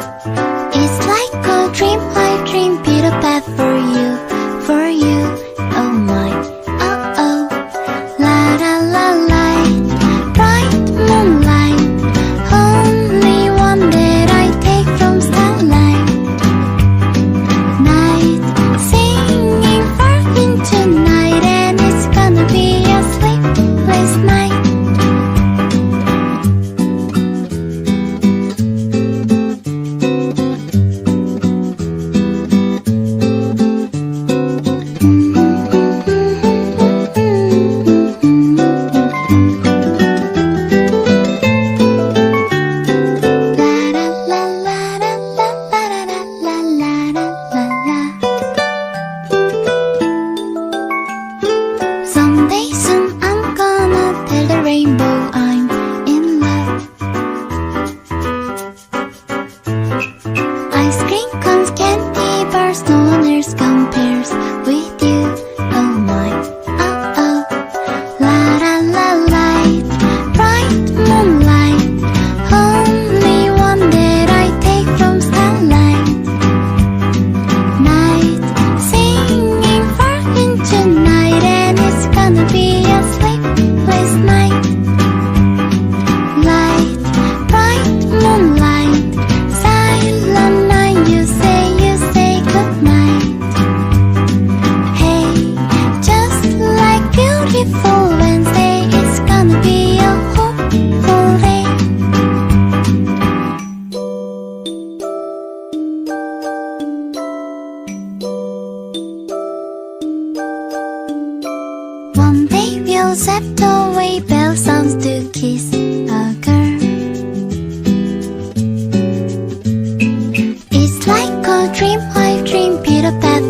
It's like a dream I dream, beat a path for you, oh my, oh oh. La la la light, bright moonlight, only one that I take from starlight. Night, singing far into night, and it's gonna be a sleepless night. Someday soon I'm gonna tell the rainbow I'm in love. Ice cream cones, candy bars, no one else compares with you, oh my, oh oh. La la la light, bright moonlight, only one that I take from starlight. Night, singing far into night, and it's gonna be a sleepless night. Light, bright moonlight, silent night, you say goodnight. Hey, just like beautiful Wednesday, it's gonna be a hopeful day. One day we'll step away, bell sounds to kiss a girl. It's like a dream I dream, beat a path